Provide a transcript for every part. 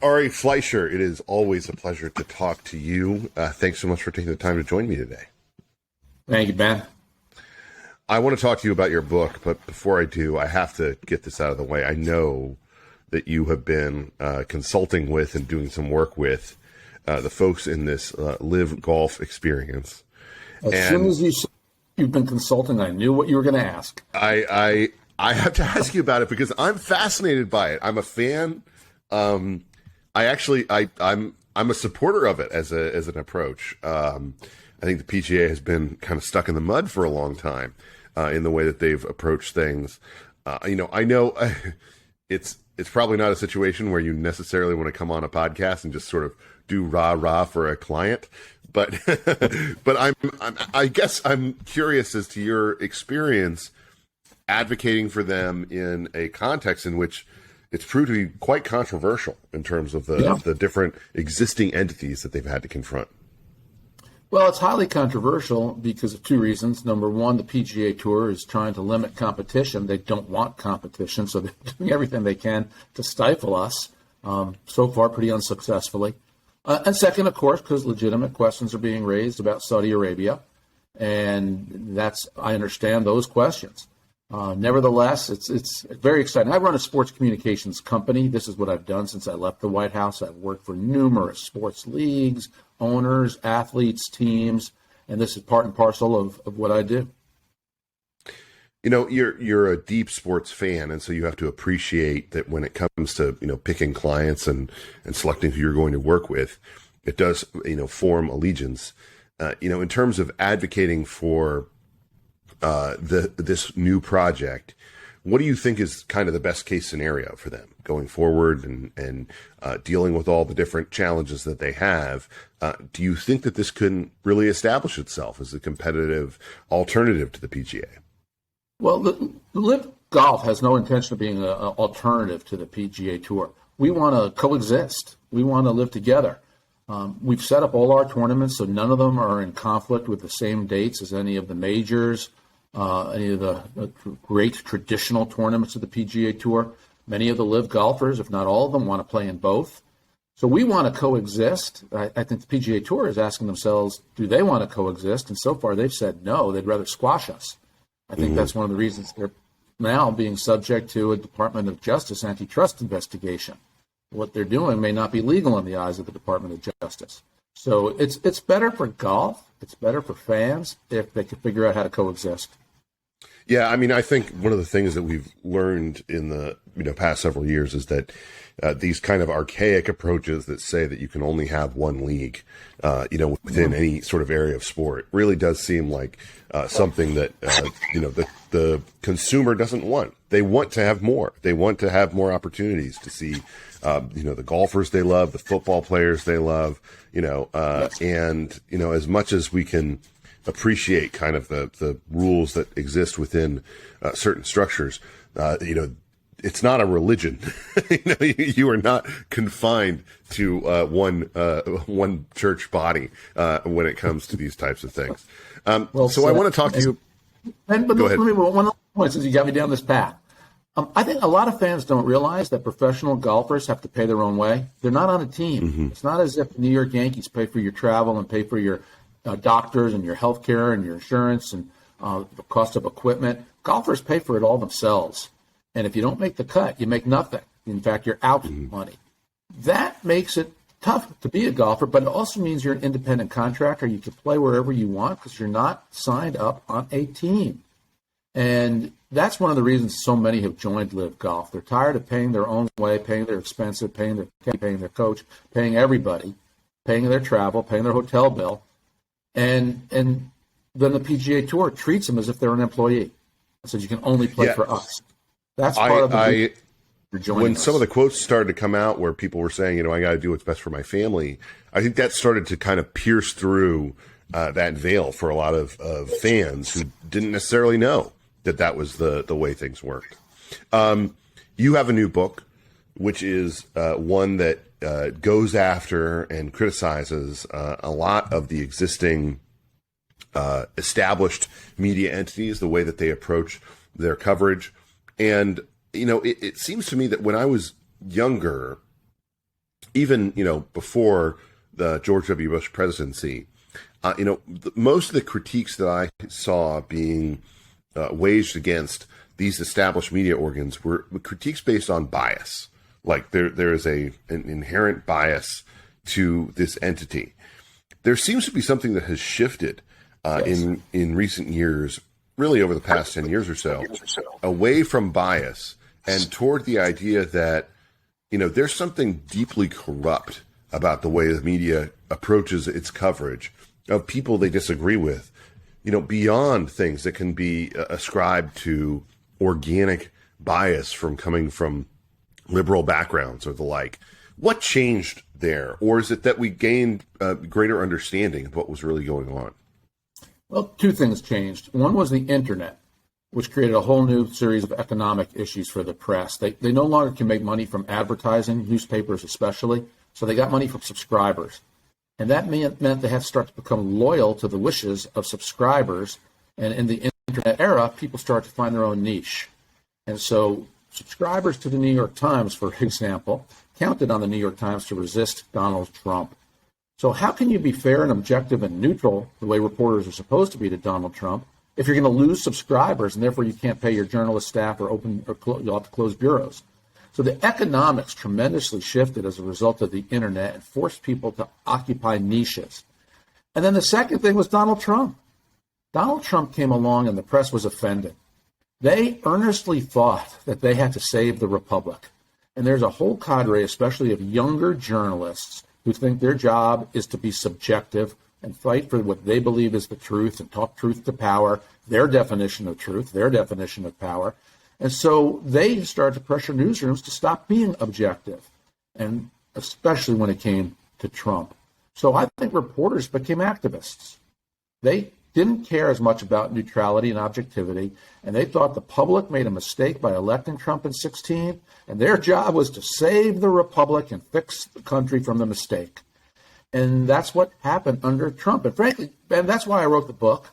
Ari Fleischer, it is always a pleasure to talk to you. Thanks so much for taking the time to join me today. Thank you, Ben. I want to talk to you about your book, but before I do, I have to get this out of the way. I know that you have been consulting with and doing some work with the folks in this Live Golf experience. As soon as you said you've been consulting, I knew what you were going to ask. I have to ask you about it because I'm fascinated by it. I'm a fan. I'm a supporter of it as an approach. I think the PGA has been kind of stuck in the mud for a long time in the way that they've approached things. I know it's probably not a situation where you necessarily want to come on a podcast and just sort of do rah for a client, but I guess I'm curious as to your experience advocating for them in a context in which it's proved to be quite controversial in terms of the different existing entities that they've had to confront. Well, it's highly controversial because of two reasons. Number one, the PGA Tour is trying to limit competition. They don't want competition, so they're doing everything they can to stifle us, so far pretty unsuccessfully. And second, of course, because legitimate questions are being raised about Saudi Arabia, and I understand those questions. Nevertheless, it's very exciting. I run a sports communications company. This is what I've done since I left the White House. I've worked for numerous sports leagues, owners, athletes, teams, and this is part and parcel of what I do. You're a deep sports fan, and so you have to appreciate that when it comes to, picking clients and selecting who you're going to work with, it does, form allegiance. In terms of advocating for this new project, what do you think is kind of the best case scenario for them going forward and dealing with all the different challenges that they have? Do you think that this can really establish itself as a competitive alternative to the PGA? Well, the Live Golf has no intention of being an alternative to the PGA Tour. We want to coexist. We want to live together. We've set up all our tournaments, so none of them are in conflict with the same dates as any of the majors, any of the great traditional tournaments of the PGA Tour. Many of the Live golfers, if not all of them, want to play in both. So we want to coexist. I think the PGA Tour is asking themselves, do they want to coexist? And so far they've said no, they'd rather squash us. I think that's one of the reasons they're now being subject to a Department of Justice antitrust investigation. What they're doing may not be legal in the eyes of the Department of Justice. So it's better for golf, it's better for fans if they can figure out how to coexist. Yeah, I think one of the things that we've learned in the past several years is that these kind of archaic approaches that say that you can only have one league, within any sort of area of sport really does seem like something that, the consumer doesn't want. They want to have more. They want to have more opportunities to see, the golfers they love, the football players they love, and, as much as we can appreciate kind of the rules that exist within certain structures, it's not a religion. You are not confined to one church body when it comes to these types of things. I want to talk to you. But Go ahead. One of the points is you got me down this path. I think a lot of fans don't realize that professional golfers have to pay their own way. They're not on a team. Mm-hmm. It's not as if the New York Yankees pay for your travel and pay for your doctors and your health care and your insurance and the cost of equipment. Golfers pay for it all themselves. And if you don't make the cut, you make nothing. In fact, you're out money. That makes it tough to be a golfer, but it also means you're an independent contractor. You can play wherever you want because you're not signed up on a team. And that's one of the reasons so many have joined Live Golf. They're tired of paying their own way, paying their expenses, paying their coach, paying everybody, paying their travel, paying their hotel bill. And then the PGA Tour treats them as if they're an employee. It says you can only play for us. That's part of the when some of the quotes started to come out where people were saying, I got to do what's best for my family, I think that started to kind of pierce through that veil for a lot of fans who didn't necessarily know that was the way things worked. You have a new book, which is one that goes after and criticizes a lot of the existing established media entities, the way that they approach their coverage. And, it seems to me that when I was younger, even, before the George W. Bush presidency, most of the critiques that I saw being waged against these established media organs were critiques based on bias. Like there is an inherent bias to this entity. There seems to be something that has shifted in recent years, really over the past 10 years or so, away from bias and toward the idea that, there's something deeply corrupt about the way the media approaches its coverage of people they disagree with, beyond things that can be ascribed to organic bias coming from liberal backgrounds or the like. What changed there? Or is it that we gained greater understanding of what was really going on? Well, two things changed. One was the internet, which created a whole new series of economic issues for the press. They no longer can make money from advertising, newspapers especially, so they got money from subscribers. And that meant they had to start to become loyal to the wishes of subscribers. And in the internet era, people start to find their own niche. And so subscribers to the New York Times, for example, counted on the New York Times to resist Donald Trump. So how can you be fair and objective and neutral, the way reporters are supposed to be to Donald Trump, if you're going to lose subscribers and therefore you can't pay your journalist staff or you'll have to close bureaus? So the economics tremendously shifted as a result of the internet and forced people to occupy niches. And then the second thing was Donald Trump. Donald Trump came along and the press was offended. They earnestly thought that they had to save the republic. And there's a whole cadre, especially of younger journalists, who think their job is to be subjective and fight for what they believe is the truth and talk truth to power, their definition of truth, their definition of power. And so they started to pressure newsrooms to stop being objective, and especially when it came to Trump. So I think reporters became activists. They didn't care as much about neutrality and objectivity, and they thought the public made a mistake by electing Trump in 2016, and their job was to save the republic and fix the country from the mistake. And that's what happened under Trump. And frankly, and that's why I wrote the book.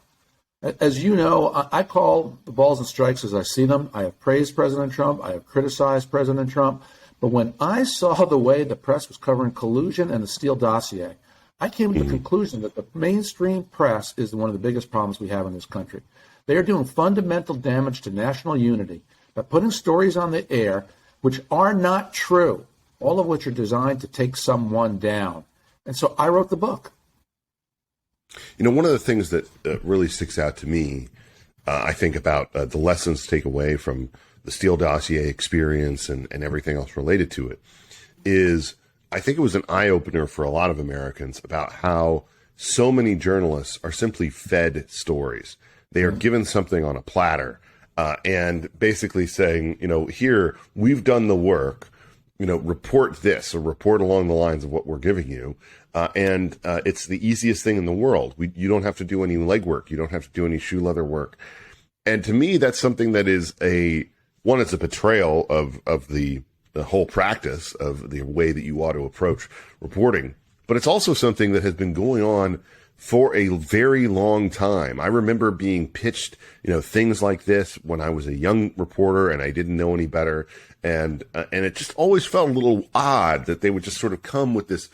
As you know, I call the balls and strikes as I see them. I have praised President Trump. I have criticized President Trump. But when I saw the way the press was covering collusion and the Steele dossier, I came to the conclusion that the mainstream press is one of the biggest problems we have in this country. They are doing fundamental damage to national unity by putting stories on the air which are not true, all of which are designed to take someone down. And so I wrote the book. One of the things that really sticks out to me, I think about the lessons to take away from the Steele dossier experience and everything else related to it, is I think it was an eye-opener for a lot of Americans about how so many journalists are simply fed stories. They are given something on a platter and basically saying, here, we've done the work, report this or report along the lines of what we're giving you. And it's the easiest thing in the world. You don't have to do any legwork. You don't have to do any shoe leather work. And to me, that's something that is it's a betrayal of the whole practice of the way that you ought to approach reporting. But it's also something that has been going on for a very long time. I remember being pitched, things like this when I was a young reporter and I didn't know any better. And it just always felt a little odd that they would just sort of come with this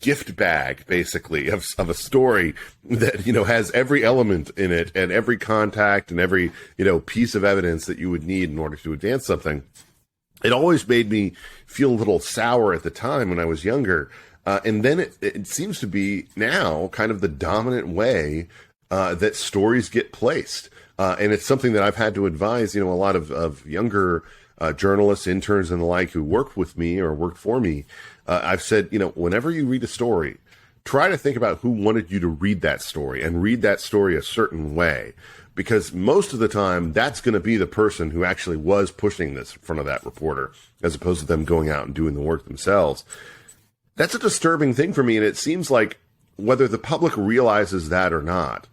gift bag, basically, of a story that, has every element in it and every contact and every, piece of evidence that you would need in order to advance something. It always made me feel a little sour at the time when I was younger. And then it seems to be now kind of the dominant way that stories get placed. And it's something that I've had to advise, a lot of younger journalists, interns, and the like who worked with me or worked for me. I've said, whenever you read a story, try to think about who wanted you to read that story and read that story a certain way. Because most of the time, that's going to be the person who actually was pushing this in front of that reporter, as opposed to them going out and doing the work themselves. That's a disturbing thing for me, and it seems like whether the public realizes that or not,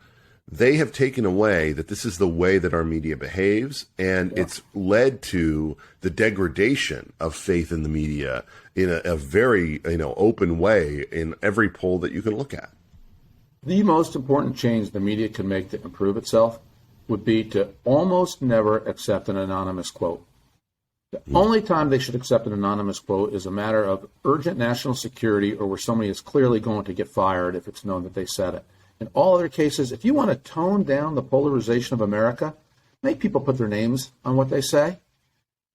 they have taken away that this is the way that our media behaves, and it's led to the degradation of faith in the media in a very open way in every poll that you can look at. The most important change the media can make to improve itself would be to almost never accept an anonymous quote. The only time they should accept an anonymous quote is a matter of urgent national security or where somebody is clearly going to get fired if it's known that they said it. In all other cases, if you want to tone down the polarization of America, make people put their names on what they say.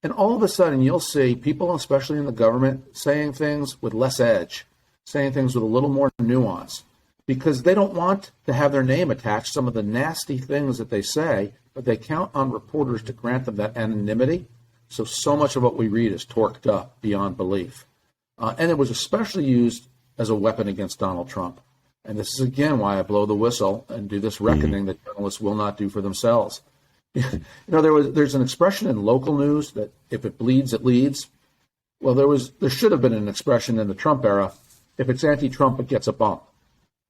And all of a sudden, you'll see people, especially in the government, saying things with less edge, saying things with a little more nuance, because they don't want to have their name attached to some of the nasty things that they say, but they count on reporters to grant them that anonymity. So much of what we read is torqued up beyond belief. And it was especially used as a weapon against Donald Trump. And this is, again, why I blow the whistle and do this reckoning that journalists will not do for themselves. There's an expression in local news that if it bleeds, it leads. Well, there should have been an expression in the Trump era, if it's anti-Trump, it gets a bump.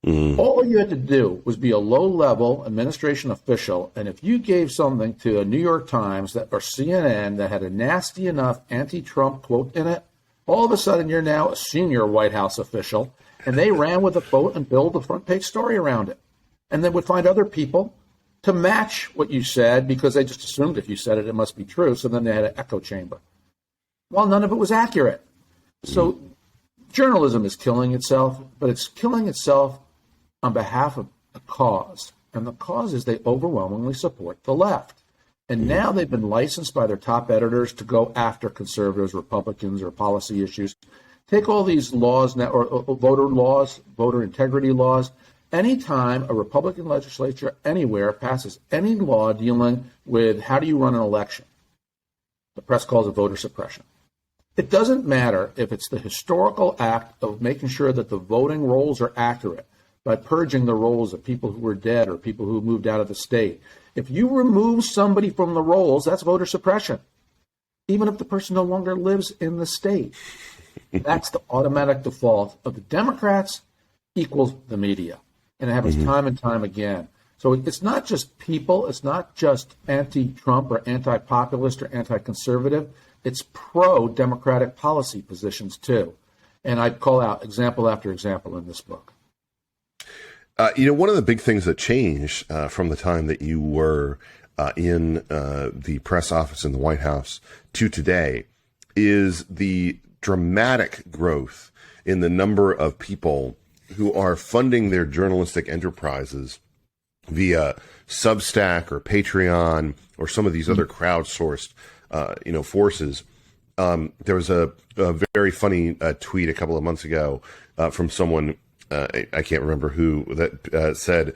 All you had to do was be a low-level administration official, and if you gave something to a New York Times or CNN that had a nasty enough anti-Trump quote in it, all of a sudden you're now a senior White House official, and they ran with a quote and built a front-page story around it. And then would find other people to match what you said because they just assumed if you said it, it must be true, so then they had an echo chamber. Well, none of it was accurate. So journalism is killing itself, but it's killing itself on behalf of a cause. And the cause is they overwhelmingly support the left. And now they've been licensed by their top editors to go after conservatives, Republicans, or policy issues. Take all these laws now, or voter integrity laws. Anytime a Republican legislature anywhere passes any law dealing with how do you run an election, the press calls it voter suppression. It doesn't matter if it's the historical act of making sure that the voting rolls are accurate by purging the rolls of people who were dead or people who moved out of the state. If you remove somebody from the rolls, that's voter suppression, even if the person no longer lives in the state. That's the automatic default of the Democrats equals the media. And it happens time and time again. So it's not just people. It's not just anti-Trump or anti-populist or anti-conservative. It's pro-democratic policy positions, too. And I call out example after example in this book. One of the big things that changed from the time that you were in the press office in the White House to today is the dramatic growth in the number of people who are funding their journalistic enterprises via Substack or Patreon or some of these other crowdsourced, forces. There was a very funny tweet a couple of months ago from someone, I can't remember who, that said,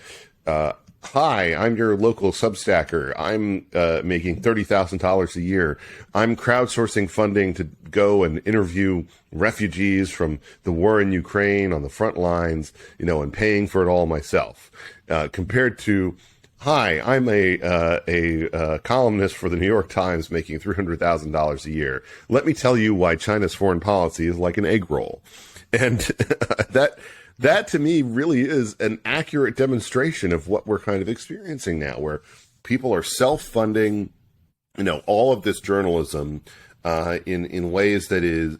"Hi, I'm your local Substacker. I'm making $30,000 a year. I'm crowdsourcing funding to go and interview refugees from the war in Ukraine on the front lines, and paying for it all myself." Compared to, "Hi, I'm a columnist for the New York Times making $300,000 a year. Let me tell you why China's foreign policy is like an egg roll." And that to me really is an accurate demonstration of what we're kind of experiencing now, where people are self-funding, all of this journalism in ways that is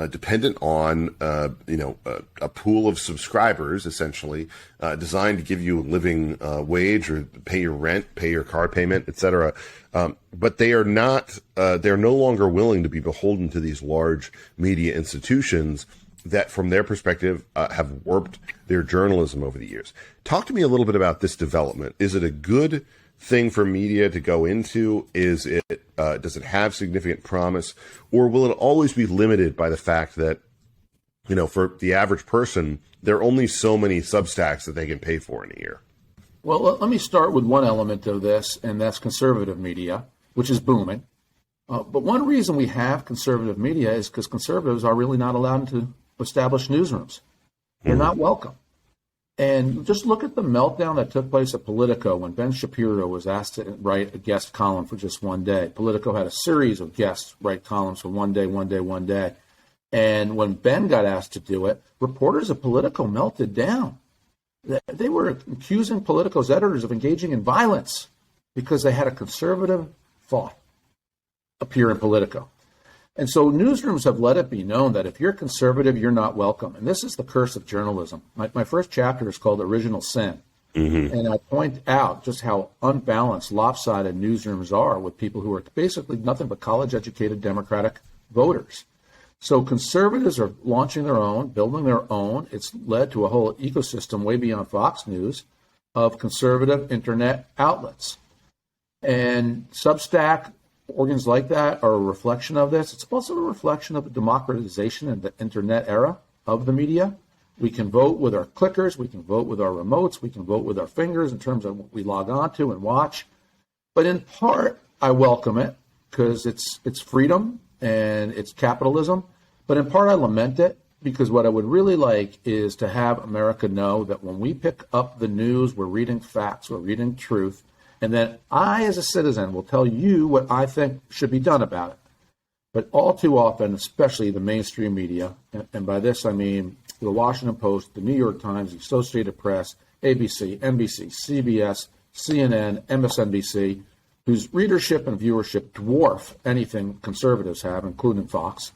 dependent on a pool of subscribers, essentially designed to give you a living wage or pay your rent, pay your car payment, etc. But they are not; they're no longer willing to be beholden to these large media institutions that, from their perspective, have warped their journalism over the years. Talk to me a little bit about this development. Is it a good thing for media to go into? Is it does it have significant promise, or will it always be limited by the fact that, for the average person, there are only so many Substacks that they can pay for in a year? Well, let me start with one element of this, and that's conservative media, which is booming. But one reason we have conservative media is because conservatives are really not allowed to establish newsrooms. They're not welcome. And just look at the meltdown that took place at Politico when Ben Shapiro was asked to write a guest column for just one day. Politico had a series of guests write columns for one day. And when Ben got asked to do it, reporters at Politico melted down. They were accusing Politico's editors of engaging in violence because they had a conservative thought appear in Politico. And so newsrooms have let it be known that if you're conservative, you're not welcome. And this is the curse of journalism. My first chapter is called Original Sin. And I point out just how unbalanced, lopsided newsrooms are with people who are basically nothing but college-educated Democratic voters. So conservatives are launching their own, building their own. It's led to a whole ecosystem way beyond Fox News of conservative internet outlets. And Substack, organs like that are a reflection of this. It's also a reflection of the democratization in the internet era of the media. We can vote with our clickers. We can vote with our remotes. We can vote with our fingers in terms of what we log on to and watch. But in part, I welcome it because it's freedom and it's capitalism. But in part, I lament it because what I would really like is to have America know that when we pick up the news, we're reading facts, we're reading truth, and then I, as a citizen, will tell you what I think should be done about it. But all too often, especially the mainstream media, and by this I mean the Washington Post, the New York Times, the Associated Press, ABC, NBC, CBS, CNN, MSNBC, whose readership and viewership dwarf anything conservatives have, including Fox.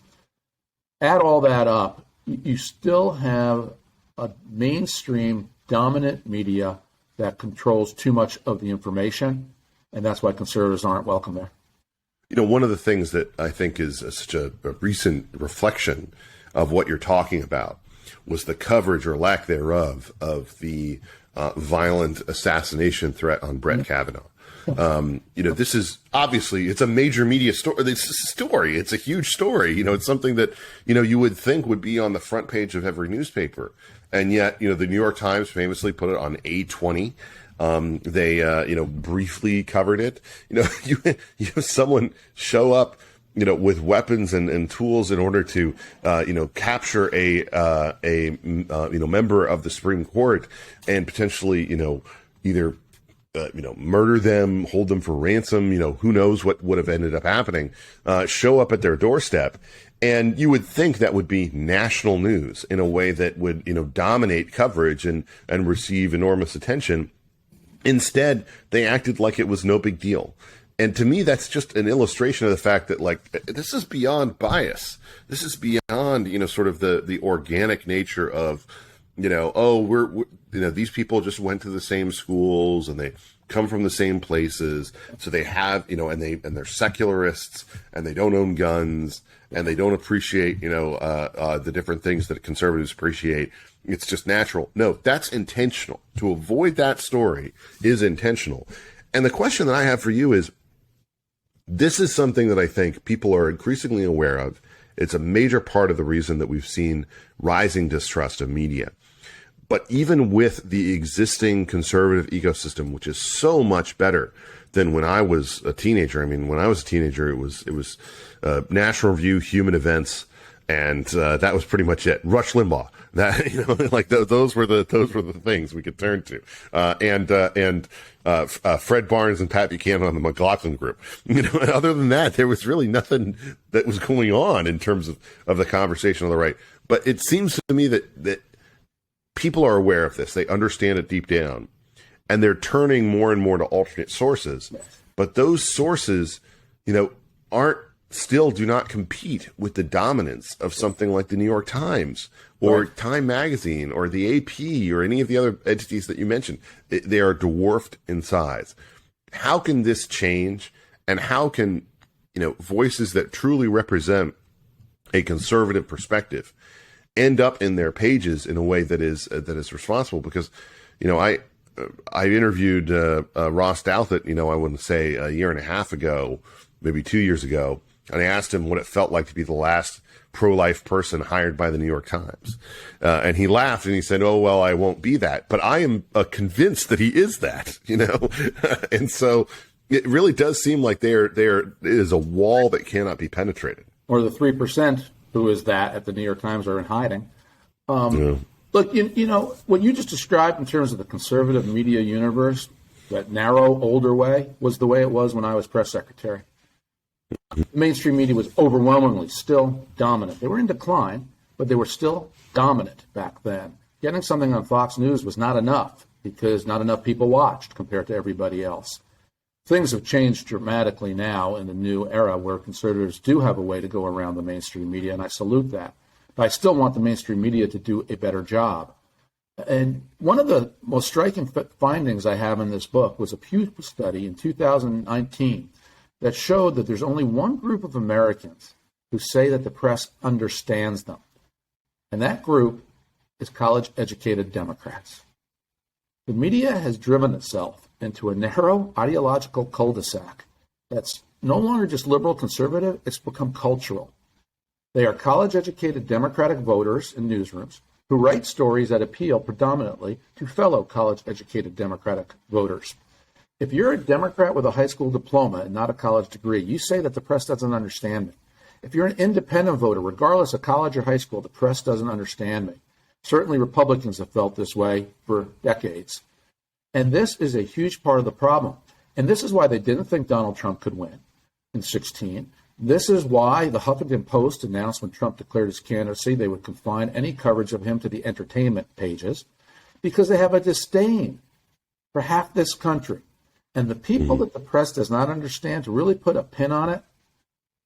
Add all that up, you still have a mainstream dominant media that controls too much of the information, and that's why conservatives aren't welcome there. You know, one of the things that I think is such a recent reflection of what you're talking about was the coverage or lack thereof of the violent assassination threat on Brett Kavanaugh. You know, this is obviously, it's a major media story. It's a story. It's a huge story. You know, it's something that, you know, you would think would be on the front page of every newspaper. And yet, you know, the New York Times famously put it on A20. They, you know, briefly covered it. You know, you have someone show up, you know, with weapons and tools in order to, you know, capture a you know, member of the Supreme Court and potentially, you know, either, you know, murder them, hold them for ransom, you know, who knows what would have ended up happening, show up at their doorstep. And you would think that would be national news in a way that would, you know, dominate coverage and receive enormous attention. Instead, they acted like it was no big deal. And to me, that's just an illustration of the fact that, like, this is beyond bias. This is beyond, you know, sort of the organic nature of, you know, oh, we're you know, these people just went to the same schools and they come from the same places. So they have, you know, and they're secularists and they don't own guns and they don't appreciate, you know, the different things that conservatives appreciate. It's just natural. No, that's intentional. To avoid that story is intentional. And the question that I have for you is, this is something that I think people are increasingly aware of. It's a major part of the reason that we've seen rising distrust of media. But even with the existing conservative ecosystem, which is so much better than when I was a teenager. I mean, when I was a teenager, it was National Review, Human Events, and that was pretty much it. Rush Limbaugh. That, you know, like those were the things we could turn to, and Fred Barnes and Pat Buchanan on the McLaughlin Group. You know, and other than that, there was really nothing that was going on in terms of the conversation on the right. But it seems to me that people are aware of this. They understand it deep down, and they're turning more and more to alternate sources. But those sources, you know, do not compete with the dominance of something like the New York Times or Time Magazine or the AP or any of the other entities that you mentioned. They are dwarfed in size. How can this change? And how can, you know, voices that truly represent a conservative perspective end up in their pages in a way that is responsible? Because, you know, I interviewed Ross Douthat, you know, I wouldn't say a year and a half ago, maybe 2 years ago, and I asked him what it felt like to be the last pro-life person hired by the New York Times. And he laughed and he said, oh, well, I won't be that. But I am convinced that he is that, you know. And so it really does seem like there is a wall that cannot be penetrated. Or the 3% who is that at the New York Times are in hiding. Look, you know, what you just described in terms of the conservative media universe, that narrow, older way, was the way it was when I was press secretary. The mainstream media was overwhelmingly still dominant. They were in decline, but they were still dominant back then. Getting something on Fox News was not enough because not enough people watched compared to everybody else. Things have changed dramatically now in the new era where conservatives do have a way to go around the mainstream media, and I salute that. But I still want the mainstream media to do a better job. And one of the most striking findings I have in this book was a Pew study in 2019 that showed that there's only one group of Americans who say that the press understands them. And that group is college-educated Democrats. The media has driven itself into a narrow ideological cul-de-sac that's no longer just liberal conservative, it's become cultural. They are college-educated Democratic voters in newsrooms who write stories that appeal predominantly to fellow college-educated Democratic voters. If you're a Democrat with a high school diploma and not a college degree, you say that the press doesn't understand me. If you're an independent voter, regardless of college or high school, the press doesn't understand me. Certainly Republicans have felt this way for decades. And this is a huge part of the problem. And this is why they didn't think Donald Trump could win in 2016. This is why the Huffington Post announced when Trump declared his candidacy they would confine any coverage of him to the entertainment pages, because they have a disdain for half this country. And the people that the press does not understand, to really put a pin on it,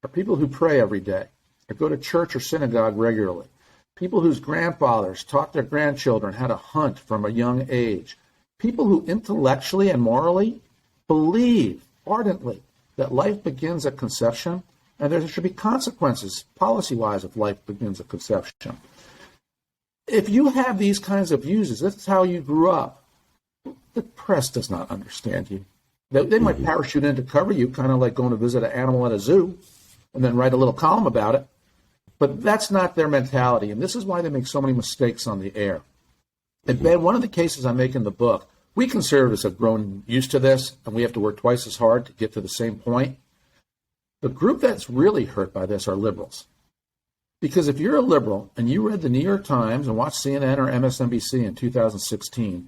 are people who pray every day or go to church or synagogue regularly, people whose grandfathers taught their grandchildren how to hunt from a young age, people who intellectually and morally believe ardently that life begins at conception and there should be consequences policy-wise if life begins at conception. If you have these kinds of views, this is how you grew up, the press does not understand you. They might parachute in to cover you, kind of like going to visit an animal at a zoo and then write a little column about it. But that's not their mentality, and this is why they make so many mistakes on the air. And Ben, one of the cases I make in the book, we conservatives have grown used to this, and we have to work twice as hard to get to the same point. The group that's really hurt by this are liberals. Because if you're a liberal and you read the New York Times and watched CNN or MSNBC in 2016,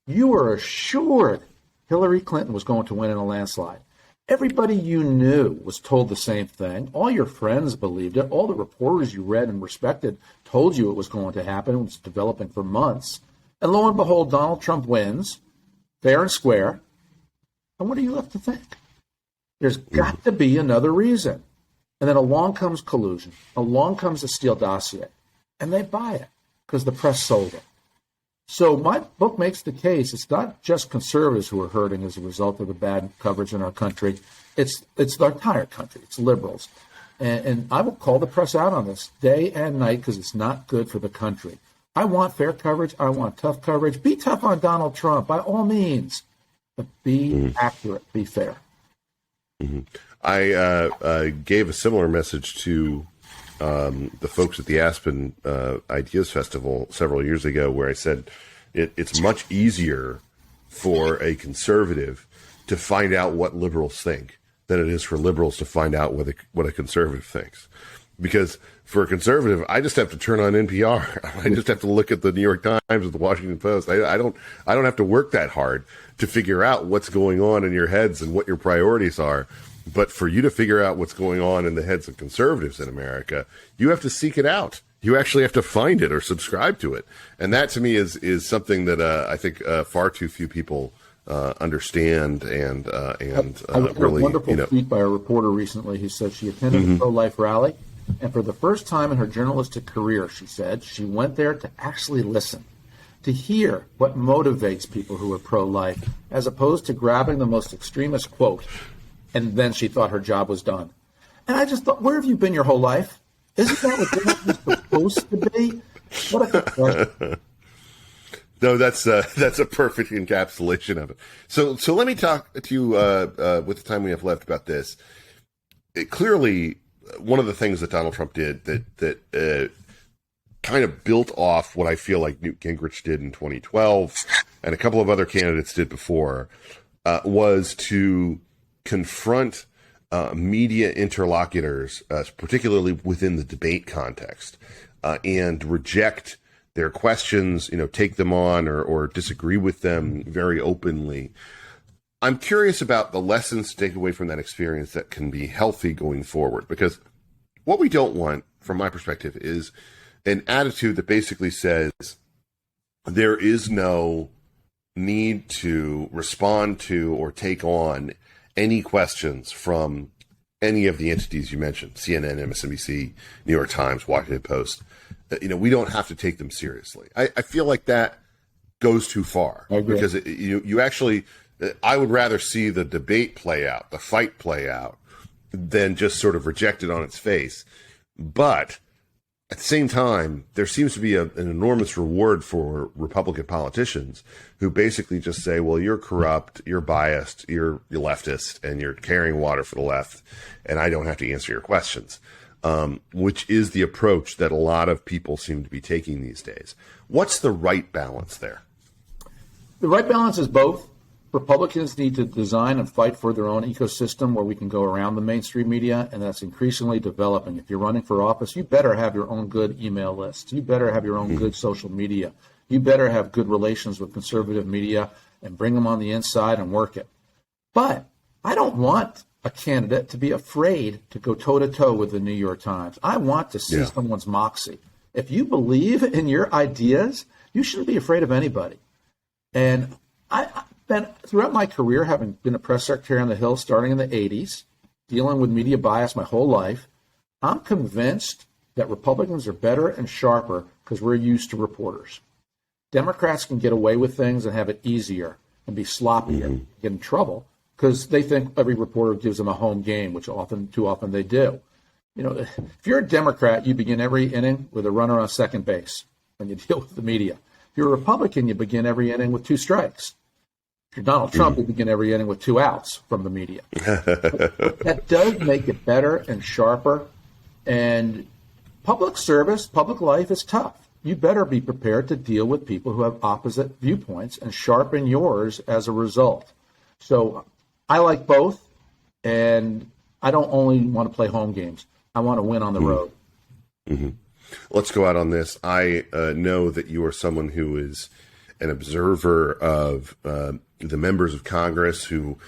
you were assured Hillary Clinton was going to win in a landslide. Everybody you knew was told the same thing. All your friends believed it. All the reporters you read and respected told you it was going to happen. It was developing for months. And lo and behold, Donald Trump wins, fair and square. And what are you left to think? There's got to be another reason. And then along comes collusion. Along comes the Steele dossier. And they buy it because the press sold it. So my book makes the case it's not just conservatives who are hurting as a result of the bad coverage in our country. It's the entire country. It's liberals. And I will call the press out on this day and night because it's not good for the country. I want fair coverage. I want tough coverage. Be tough on Donald Trump, by all means. But be accurate. Be fair. I gave a similar message to the folks at the Aspen Ideas Festival several years ago, where I said it's much easier for a conservative to find out what liberals think than it is for liberals to find out what a conservative thinks. Because for a conservative, I just have to turn on NPR. I just have to look at the New York Times or the Washington Post. I don't have to work that hard to figure out what's going on in your heads and what your priorities are. But for you to figure out what's going on in the heads of conservatives in America, you have to seek it out. You actually have to find it or subscribe to it. And that, to me, is something that I think far too few people understand and really. A wonderful tweet by a reporter recently. He said she attended a pro-life rally, and for the first time in her journalistic career, she said, she went there to actually listen, to hear what motivates people who are pro-life, as opposed to grabbing the most extremist quote. And then she thought her job was done. And I just thought, where have you been your whole life? Isn't that what journalism is supposed to be? What a question. No, that's a perfect encapsulation of it. So let me talk to you with the time we have left about this. Clearly, one of the things that Donald Trump did that kind of built off what I feel like Newt Gingrich did in 2012 and a couple of other candidates did before was to confront media interlocutors, particularly within the debate context, and reject their questions, take them on or disagree with them very openly. I'm curious about the lessons to take away from that experience that can be healthy going forward, because what we don't want, from my perspective, is an attitude that basically says there is no need to respond to or take on any questions from any of the entities you mentioned, CNN, MSNBC, New York Times, Washington Post. We don't have to take them seriously. I feel like that goes too far. I agree. Because you actually, I would rather see the debate play out, the fight play out, than just sort of reject it on its face. But at the same time, there seems to be an enormous reward for Republican politicians who basically just say, well, you're corrupt, you're biased, you're leftist, and you're carrying water for the left, and I don't have to answer your questions, which is the approach that a lot of people seem to be taking these days. What's the right balance there? The right balance is both. Republicans need to design and fight for their own ecosystem where we can go around the mainstream media, and that's increasingly developing. If you're running for office, you better have your own good email list. You better have your own good social media. You better have good relations with conservative media and bring them on the inside and work it. But I don't want a candidate to be afraid to go toe-to-toe with the New York Times. I want to see someone's moxie. If you believe in your ideas, you shouldn't be afraid of anybody. And Ben, throughout my career, having been a press secretary on the Hill starting in the 80s, dealing with media bias my whole life, I'm convinced that Republicans are better and sharper because we're used to reporters. Democrats can get away with things and have it easier and be sloppy and get in trouble because they think every reporter gives them a home game, which too often they do. You know, if you're a Democrat, you begin every inning with a runner on second base when you deal with the media. If you're a Republican, you begin every inning with 2 strikes. If you're Donald Trump, you begin every inning with 2 outs from the media. That does make it better and sharper. And public service, public life is tough. You better be prepared to deal with people who have opposite viewpoints and sharpen yours as a result. So I like both, and I don't only want to play home games. I want to win on the road. Mm-hmm. Let's go out on this. I know that you are someone who is an observer of the members of Congress who,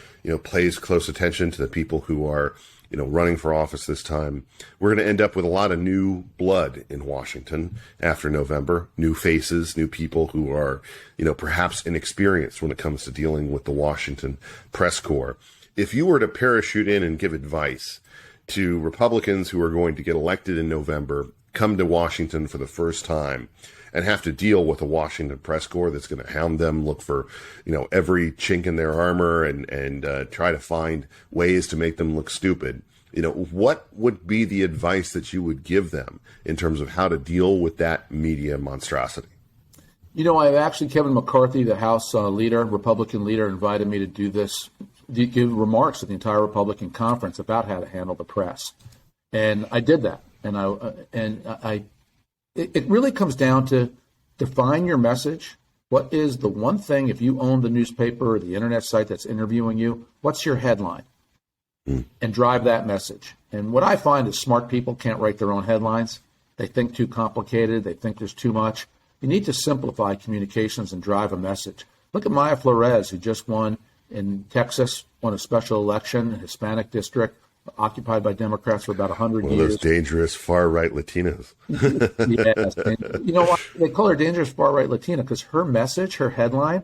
pays close attention to the people who are, running for office this time. We're going to end up with a lot of new blood in Washington after November, new faces, new people who are, perhaps inexperienced when it comes to dealing with the Washington press corps. If you were to parachute in and give advice to Republicans who are going to get elected in November, come to Washington for the first time, and have to deal with a Washington press corps that's going to hound them, look for, every chink in their armor and try to find ways to make them look stupid. What would be the advice that you would give them in terms of how to deal with that media monstrosity? Kevin McCarthy, the House Republican leader, invited me to do this, give remarks to the entire Republican conference about how to handle the press. And I did that. It really comes down to define your message. What is the one thing, if you own the newspaper or the internet site that's interviewing you, what's your headline? And drive that message. And what I find is smart people can't write their own headlines. They think too complicated. They think there's too much. You need to simplify communications and drive a message. Look at Maya Flores, who just won in Texas, won a special election, a Hispanic district, occupied by Democrats for about 100 years. One of those dangerous far-right Latinas. Yes. And you know what? They call her dangerous far-right Latina because her message, her headline,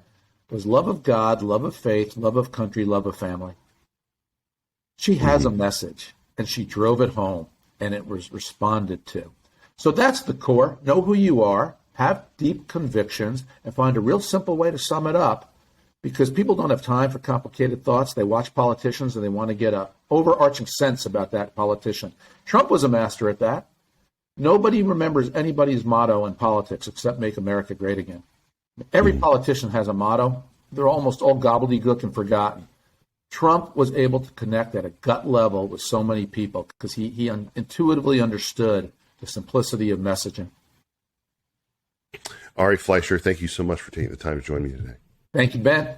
was love of God, love of faith, love of country, love of family. She has a message, and she drove it home, and it was responded to. So that's the core. Know who you are, have deep convictions, and find a real simple way to sum it up. Because people don't have time for complicated thoughts. They watch politicians and they want to get an overarching sense about that politician. Trump was a master at that. Nobody remembers anybody's motto in politics except make America great again. Every politician has a motto. They're almost all gobbledygook and forgotten. Trump was able to connect at a gut level with so many people because he intuitively understood the simplicity of messaging. Ari Fleischer, thank you so much for taking the time to join me today. Thank you, Ben.